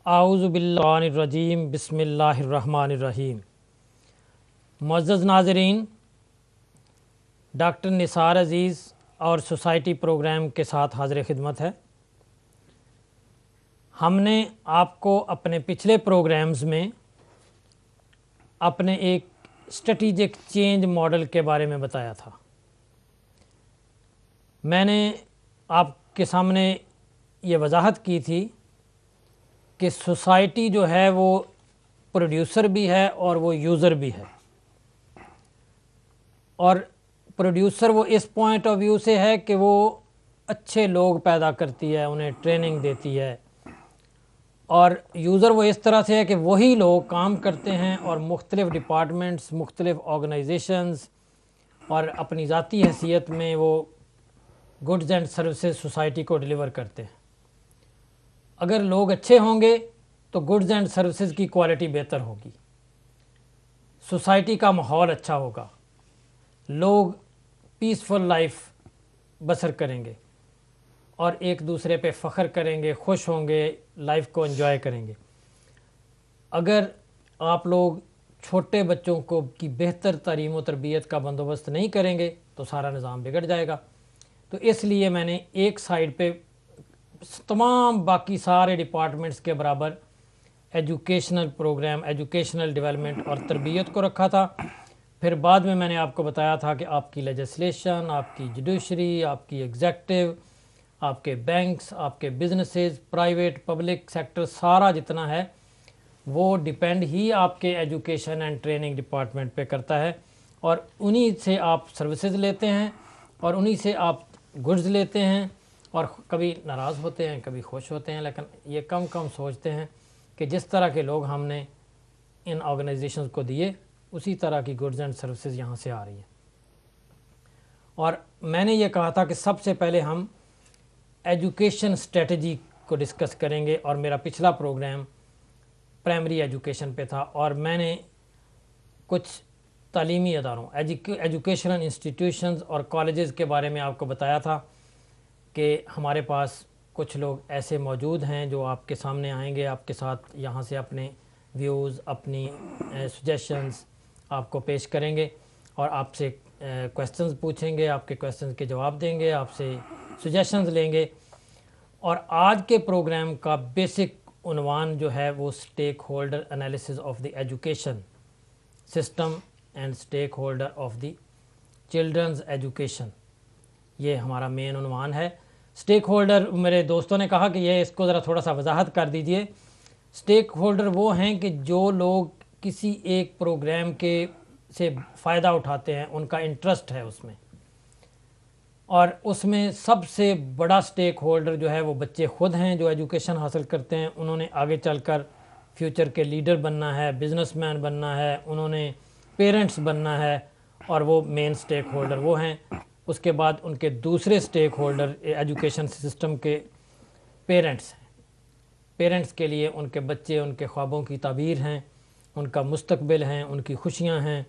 اعوذ باللہ الرجیم بسم اللہ الرحمن الرحیم۔ معزز ناظرین، ڈاکٹر نثار عزیز اور سوسائٹی پروگرام کے ساتھ حاضر خدمت ہے۔ ہم نے آپ کو اپنے پچھلے پروگرامز میں اپنے ایک اسٹریٹجک چینج ماڈل کے بارے میں بتایا تھا۔ میں نے آپ کے سامنے یہ وضاحت کی تھی کہ سوسائٹی جو ہے وہ پروڈیوسر بھی ہے اور وہ یوزر بھی ہے، اور پروڈیوسر وہ اس پوائنٹ آف ویو سے ہے کہ وہ اچھے لوگ پیدا کرتی ہے، انہیں ٹریننگ دیتی ہے، اور یوزر وہ اس طرح سے ہے کہ وہی لوگ کام کرتے ہیں اور مختلف ڈپارٹمنٹس، مختلف آرگنائزیشنز اور اپنی ذاتی حیثیت میں وہ گڈز اینڈ سروسز سوسائٹی کو ڈیلیور کرتے ہیں۔ اگر لوگ اچھے ہوں گے تو گڈز اینڈ سروسز کی کوالٹی بہتر ہوگی، سوسائٹی کا ماحول اچھا ہوگا، لوگ پیسفل لائف بسر کریں گے اور ایک دوسرے پہ فخر کریں گے، خوش ہوں گے، لائف کو انجوائے کریں گے۔ اگر آپ لوگ چھوٹے بچوں کو کی بہتر تعلیم و تربیت کا بندوبست نہیں کریں گے تو سارا نظام بگڑ جائے گا۔ تو اس لیے میں نے ایک سائیڈ پہ تمام باقی سارے ڈپارٹمنٹس کے برابر ایجوکیشنل پروگرام، ایجوکیشنل ڈیولپمنٹ اور تربیت کو رکھا تھا۔ پھر بعد میں نے آپ کو بتایا تھا کہ آپ کی لیجسلیشن، آپ کی جوڈیشری، آپ کی ایگزیکٹو، آپ کے بینکس، آپ کے بزنسز، پرائیویٹ پبلک سیکٹر، سارا جتنا ہے وہ ڈیپینڈ ہی آپ کے ایجوکیشن اینڈ ٹریننگ ڈپارٹمنٹ پہ کرتا ہے، اور انہی سے آپ سروسز لیتے ہیں اور انہی سے آپ گڈز لیتے ہیں، اور کبھی ناراض ہوتے ہیں، کبھی خوش ہوتے ہیں، لیکن یہ کم سوچتے ہیں کہ جس طرح کے لوگ ہم نے ان آرگنائزیشنز کو دیے اسی طرح کی گڈز اینڈ سروسز یہاں سے آ رہی ہیں۔ اور میں نے یہ کہا تھا کہ سب سے پہلے ہم ایجوکیشن اسٹریٹجی کو ڈسکس کریں گے، اور میرا پچھلا پروگرام پرائمری ایجوکیشن پہ تھا، اور میں نے کچھ تعلیمی اداروں، ایجوکیشنل انسٹیٹیوشنز اور کالجز کے بارے میں آپ کو بتایا تھا کہ ہمارے پاس کچھ لوگ ایسے موجود ہیں جو آپ کے سامنے آئیں گے، آپ کے ساتھ یہاں سے اپنے ویوز، اپنی سجیشنز آپ کو پیش کریں گے، اور آپ سے کویسچنز پوچھیں گے، آپ کے کویسچنز کے جواب دیں گے، آپ سے سجیشنز لیں گے۔ اور آج کے پروگرام کا بیسک عنوان جو ہے وہ stake holder analysis of the education system and stake holder of the children's education, یہ ہمارا مین عنوان ہے۔ اسٹیک ہولڈر، میرے دوستوں نے کہا کہ یہ اس کو ذرا تھوڑا سا وضاحت کر دیجئے۔ اسٹیک ہولڈر وہ ہیں کہ جو لوگ کسی ایک پروگرام کے سے فائدہ اٹھاتے ہیں، ان کا انٹرسٹ ہے اس میں، اور اس میں سب سے بڑا اسٹیک ہولڈر جو ہے وہ بچے خود ہیں جو ایجوکیشن حاصل کرتے ہیں۔ انہوں نے آگے چل کر فیوچر کے لیڈر بننا ہے، بزنس مین بننا ہے، انہوں نے پیرنٹس بننا ہے، اور وہ مین اسٹیک ہولڈر وہ ہیں۔ اس کے بعد ان کے دوسرے اسٹیک ہولڈر ایجوکیشن سسٹم کے پیرنٹس ہیں۔ پیرنٹس کے لیے ان کے بچے ان کے خوابوں کی تعبیر ہیں، ان کا مستقبل ہیں، ان کی خوشیاں ہیں،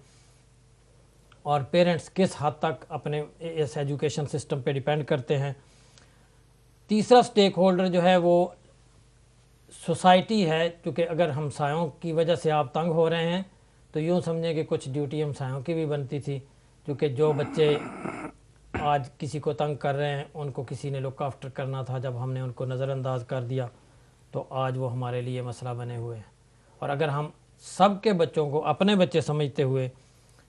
اور پیرنٹس کس حد تک اپنے اس ایجوکیشن سسٹم پہ ڈیپینڈ کرتے ہیں۔ تیسرا اسٹیک ہولڈر جو ہے وہ سوسائٹی ہے، کیونکہ اگر ہمسایوں کی وجہ سے آپ تنگ ہو رہے ہیں تو یوں سمجھیں کہ کچھ ڈیوٹی ہمسایوں کی بھی بنتی تھی، کیونکہ جو بچے آج کسی کو تنگ کر رہے ہیں ان کو کسی نے لک آفٹر کرنا تھا، جب ہم نے ان کو نظر انداز کر دیا تو آج وہ ہمارے لیے مسئلہ بنے ہوئے ہیں۔ اور اگر ہم سب کے بچوں کو اپنے بچے سمجھتے ہوئے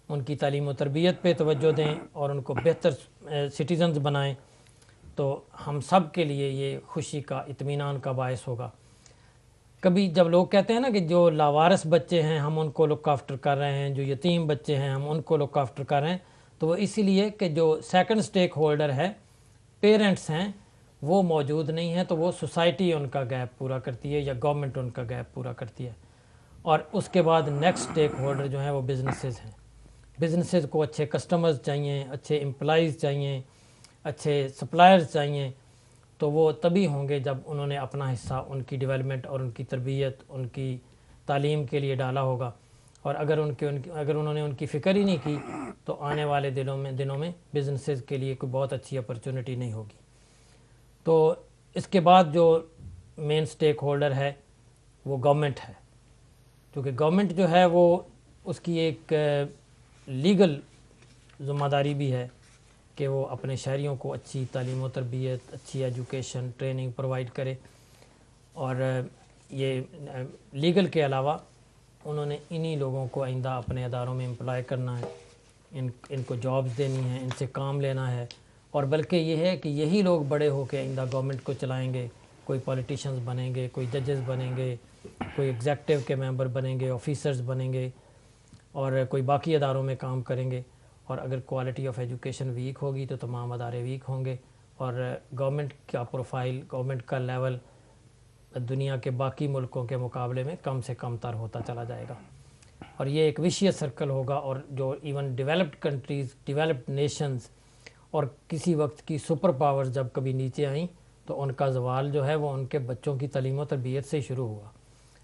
ان کی تعلیم و تربیت پہ توجہ دیں اور ان کو بہتر سٹیزنز بنائیں تو ہم سب کے لیے یہ خوشی کا، اطمینان کا باعث ہوگا۔ کبھی جب لوگ کہتے ہیں نا کہ جو لاوارث بچے ہیں ہم ان کو لک آفٹر کر رہے ہیں، جو یتیم بچے ہیں ہم ان کو لک آفٹر کر رہے ہیں، تو وہ اسی لیے کہ جو سیکنڈ اسٹیک ہولڈر ہے، پیرنٹس ہیں، وہ موجود نہیں ہیں، تو وہ سوسائٹی ان کا گیپ پورا کرتی ہے یا گورنمنٹ ان کا گیپ پورا کرتی ہے۔ اور اس کے بعد نیکسٹ اسٹیک ہولڈر جو ہیں وہ بزنسز ہیں۔ بزنسز کو اچھے کسٹمرز چاہیے، اچھے امپلائیز چاہیے، اچھے سپلائرز چاہیے، تو وہ تبھی ہوں گے جب انہوں نے اپنا حصہ ان کی ڈیولپمنٹ اور ان کی تربیت، ان کی تعلیم کے لیے ڈالا ہوگا۔ اور اگر انہوں نے ان کی فکر ہی نہیں کی تو آنے والے دنوں میں بزنسز کے لیے کوئی بہت اچھی اپرچونٹی نہیں ہوگی۔ تو اس کے بعد جو مین اسٹیک ہولڈر ہے وہ گورنمنٹ ہے، کیونکہ گورنمنٹ جو ہے وہ اس کی ایک لیگل ذمہ داری بھی ہے کہ وہ اپنے شہریوں کو اچھی تعلیم و تربیت، اچھی ایجوکیشن، ٹریننگ پرووائڈ کرے، اور یہ لیگل کے علاوہ انہوں نے انہی لوگوں کو آئندہ اپنے اداروں میں امپلائی کرنا ہے، ان کو جابز دینی ہیں، ان سے کام لینا ہے، اور بلکہ یہ ہے کہ یہی لوگ بڑے ہو کے آئندہ گورنمنٹ کو چلائیں گے، کوئی پولیٹیشینز بنیں گے، کوئی ججز بنیں گے، کوئی ایگزیکٹو کے ممبر بنیں گے، آفیسرز بنیں گے، اور کوئی باقی اداروں میں کام کریں گے. اور اگر کوالٹی آف ایجوکیشن ویک ہوگی تو تمام ادارے ویک ہوں گے، اور گورنمنٹ کا پروفائل، گورنمنٹ کا لیول دنیا کے باقی ملکوں کے مقابلے میں کم سے کم تر ہوتا چلا جائے گا، اور یہ ایک ویشیس سرکل ہوگا. اور جو even developed countries, developed nations اور کسی وقت کی سپر پاورز جب کبھی نیچے آئیں تو ان کا زوال جو ہے وہ ان کے بچوں کی تعلیم و تربیت سے شروع ہوا.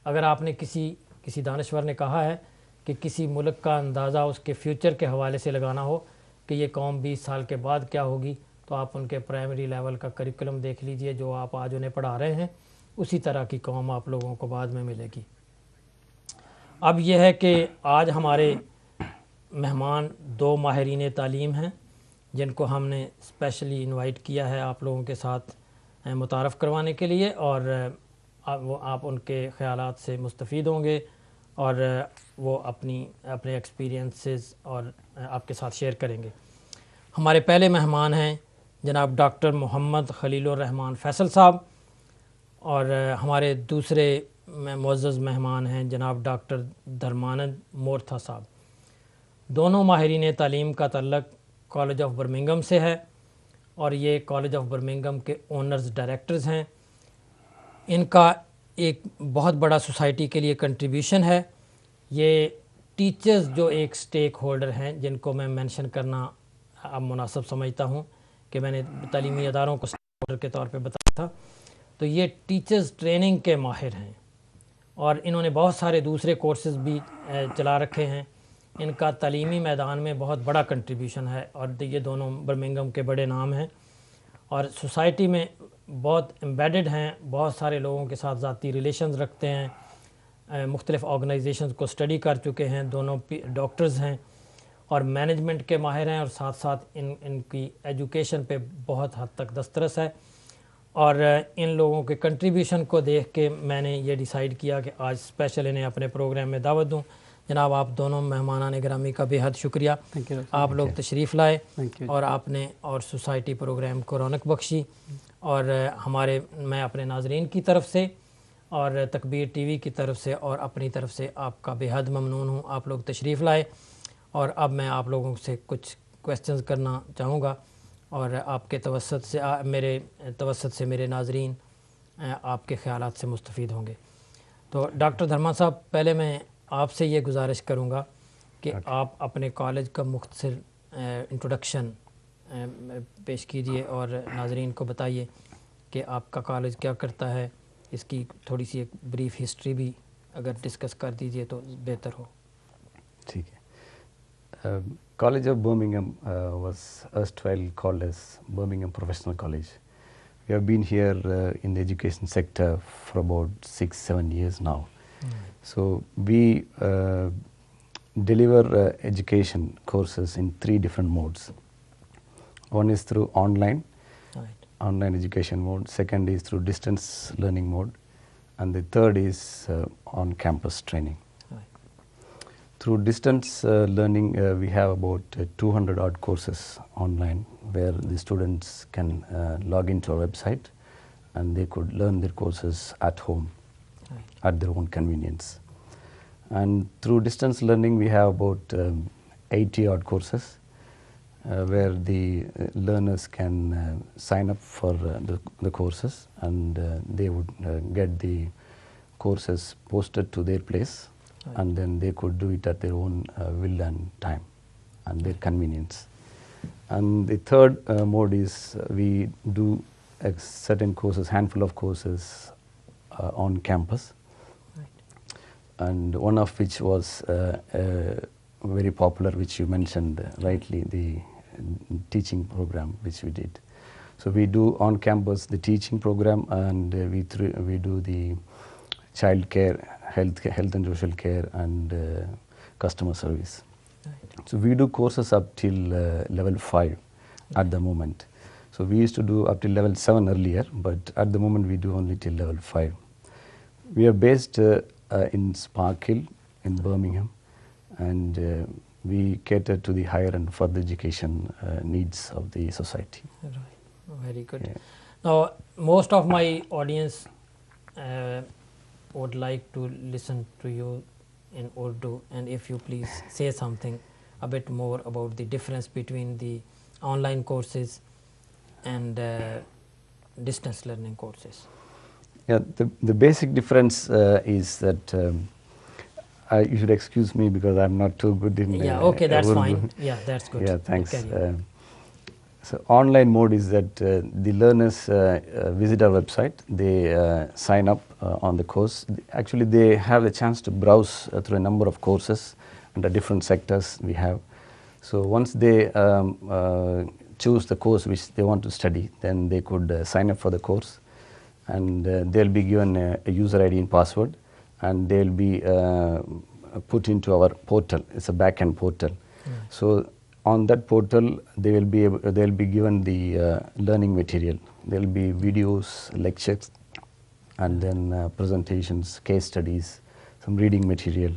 اگر آپ نے کسی دانشور نے کہا ہے کہ کسی ملک کا اندازہ اس کے فیوچر کے حوالے سے لگانا ہو کہ یہ قوم 20 سال کے بعد کیا ہوگی، تو آپ ان کے پرائمری لیول کا کریکولم دیکھ لیجئے جو آپ آج انہیں پڑھا رہے ہیں، اسی طرح کی قوم آپ لوگوں کو بعد میں ملے گی. اب یہ ہے کہ آج ہمارے مہمان 2 ماہرین تعلیم ہیں جن کو ہم نے اسپیشلی انوائٹ کیا ہے آپ لوگوں کے ساتھ متعارف کروانے کے لیے، اور آپ ان کے خیالات سے مستفید ہوں گے، اور وہ اپنے ایکسپیرینسز اور آپ کے ساتھ شیئر کریں گے. ہمارے پہلے مہمان ہیں جناب ڈاکٹر محمد خلیل الرحمان فیصل صاحب، اور ہمارے دوسرے معزز مہمان ہیں جناب ڈاکٹر دھرمانند مورتھا صاحب. دونوں ماہرین تعلیم کا تعلق کالج آف برمنگھم سے ہے، اور یہ کالج آف برمنگھم کے اونرز ڈائریکٹرز ہیں. ان کا ایک بہت بڑا سوسائٹی کے لیے کنٹریبیوشن ہے. یہ ٹیچرز جو ایک سٹیک ہولڈر ہیں جن کو میں مینشن کرنا اب مناسب سمجھتا ہوں کہ میں نے تعلیمی اداروں کو سٹیک ہولڈر کے طور پہ بتایا تھا، تو یہ ٹیچرز ٹریننگ کے ماہر ہیں، اور انہوں نے بہت سارے دوسرے کورسز بھی چلا رکھے ہیں. ان کا تعلیمی میدان میں بہت بڑا کنٹریبیوشن ہے، اور یہ دونوں برمنگھم کے بڑے نام ہیں، اور سوسائٹی میں بہت امبیڈڈ ہیں، بہت سارے لوگوں کے ساتھ ذاتی ریلیشنز رکھتے ہیں، مختلف آرگنائزیشنز کو اسٹڈی کر چکے ہیں. دونوں ڈاکٹرز ہیں اور مینجمنٹ کے ماہر ہیں، اور ساتھ ساتھ ان کی ایجوکیشن پہ بہت حد تک دسترس ہے. اور ان لوگوں کے کنٹریبیوشن کو دیکھ کے میں نے یہ ڈیسائیڈ کیا کہ آج اسپیشل انہیں اپنے پروگرام میں دعوت دوں. جناب آپ دونوں مہمانان گرامی کا بے حد شکریہ، آپ لوگ تشریف لائے اور آپ نے اور سوسائٹی پروگرام کو رونق بخشی. اور میں اپنے ناظرین کی طرف سے اور تکبیر ٹی وی کی طرف سے اور اپنی طرف سے آپ کا بے حد ممنون ہوں، آپ لوگ تشریف لائے. اور اب میں آپ لوگوں سے کچھ کویسچنز کرنا چاہوں گا، اور آپ کے توسط سے میرے ناظرین آپ کے خیالات سے مستفید ہوں گے. تو ڈاکٹر دھرما صاحب، پہلے میں آپ سے یہ گزارش کروں گا کہ آپ اپنے کالج کا مختصر انٹروڈکشن پیش کیجئے اور ناظرین کو بتائیے کہ آپ کا کالج کیا کرتا ہے. اس کی تھوڑی سی ایک بریف ہسٹری بھی اگر ڈسکس کر دیجئے تو بہتر ہو. ٹھیک ہے. College of Birmingham was erstwhile called as Birmingham Professional College. We have been here in the education sector for about 6-7 years now. So we deliver education courses in 3 different modes. One is through online education mode, second is through distance learning mode, and the third is on campus training. Through distance learning, we have about 200 odd courses online where the students can log into our website and they could learn their courses at home at their own convenience. And through distance learning, we have about 80 odd courses where the learners can sign up for the courses, and they would get the courses posted to their place. And then they could do it at their own will and time and their convenience. And the third mode is we do certain courses, handful of courses on campus. And one of which was very popular, which you mentioned rightly, the teaching program which we did. So we do on campus the teaching program, and we do the child care, health and social care, and customer service. Right. So we do courses up till level 5 at the moment. So we used to do up till level 7 earlier, but at the moment we do only till level 5. We are based in Spark Hill in Birmingham, and we cater to the higher and further education needs of the society. Right. Very good. Yeah. Now, most of my audience would like to listen to you in Urdu, and if you please say something a bit more about the difference between the online courses and distance learning courses. Yeah, the basic difference is that you should excuse me because I'm not too good in Yeah, okay, that's Urdu. fine. Yeah, that's good. Yeah, thanks. Carry on. So online mode is that the learners visit our website, they sign up on the course. Actually, they have the chance to browse through a number of courses under different sectors we have. So once they choose the course which they want to study, then they could sign up for the course, and they'll be given a user ID and password, and they'll be put into our portal. It's a back-end portal. So on that portal, they'll be given the learning material. There'll be videos, lectures, and then presentations, case studies, some reading material.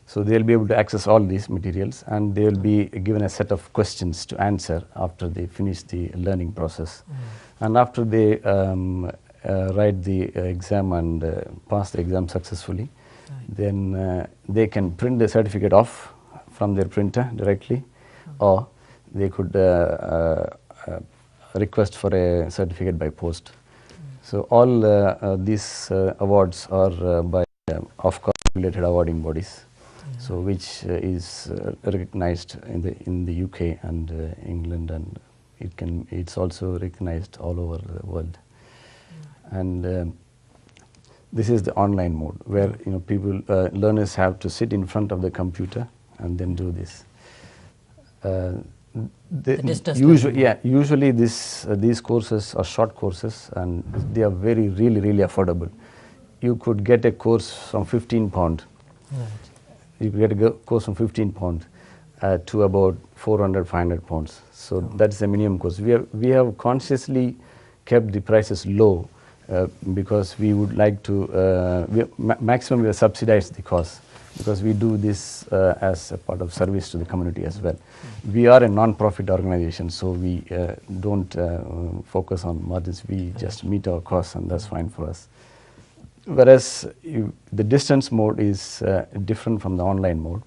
So they'll be able to access all these materials, and they'll be given a set of questions to answer after they finish the learning process. And after they write the exam and pass the exam successfully, then they can print the certificate off from their printer directly, or they could request for a certificate by post. So all these awards are by Ofcom related awarding bodies, so which is recognized in the UK and England, and it's also recognized all over the world. And this is the online mode where people learners have to sit in front of the computer and then do this. Usually these courses are short courses, and they are really affordable. You could get a course from £15. Right. You could get a course from £15 to about £400-500. So that's the minimum course. We have consciously kept the prices low because we would like to maximum we have subsidized the cost, because we do this as a part of service to the community as well. We are a non-profit organization, so we don't focus on margins. We just meet our costs, and that's fine for us. Whereas the distance mode is different from the online mode.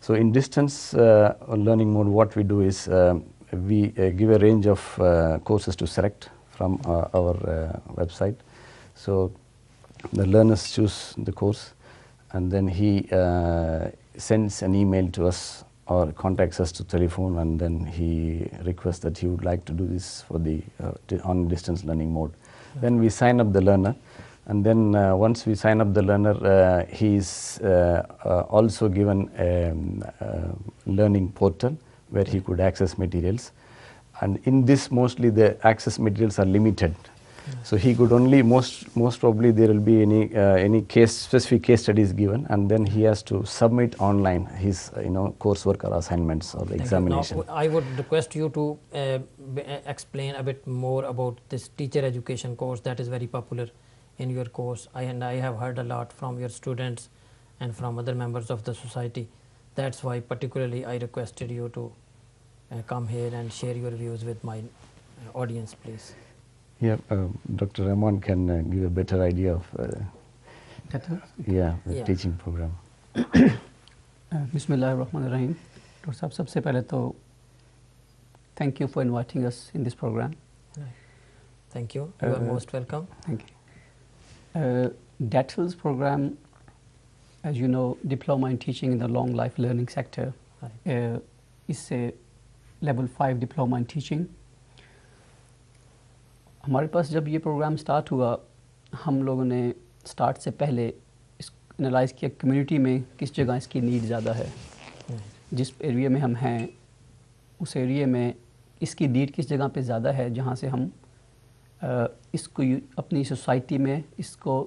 So in distance learning mode, what we do is we give a range of courses to select from our website. So the learners choose the course, and then he sends an email to us or contacts us to telephone, and then he requests that he would like to do this for the on distance learning mode. Then we sign up the learner, and then once we sign up the learner, he is also given a learning portal where he could access materials. And in this, mostly the access materials are limited. So he could only most probably there will be any specific case studies given, and then he has to submit online his coursework or assignments or the examination. Now, I would request you to explain a bit more about this teacher education course that is very popular in your course. I have heard a lot from your students and from other members of the society. That's why particularly I requested you to come here and share your views with my audience, please. Yeah, Dr. Rahman can give a better idea of the teaching program. Bismillahirrahmanirrahim. Dr. Saab, sabse pehle to thank you for inviting us in this program. Thank you. You are most welcome. Thank you. DATL's program, as you know, Diploma in Teaching in the Long Life Learning sector, is a level 5 diploma in teaching. ہمارے پاس جب یہ programme start ہوا، ہم لوگوں نے start سے پہلے اس analyse کیا کمیونٹی میں کس جگہ اس کی نیڈ زیادہ ہے. جس ایریا میں ہم ہیں اس ایریا میں اس کی نیڈ کس جگہ پہ زیادہ ہے، جہاں سے ہم اس کو اپنی سوسائٹی میں اس کو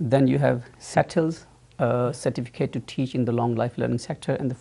Then you have SETLs, certificate to teach in the long life learning sector, and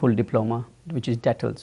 full diploma, which is DETLs.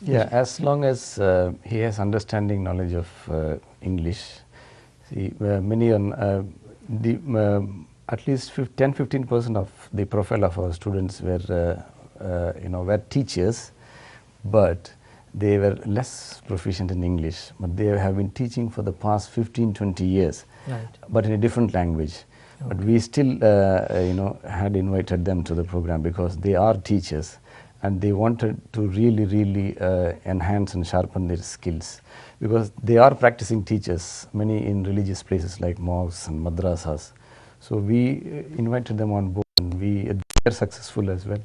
Yeah, as long as he has understanding knowledge of English. See, many on at least 10-15% of the profile of our students were were teachers, but they were less proficient in English, but they have been teaching for the past 15-20 years, Right. but in a different language. But we still had invited them to the program because they are teachers and they wanted to really enhance and sharpen their skills, because they are practicing teachers, many in religious places like mosques and madrasas. So we invited them on board and they are successful as well.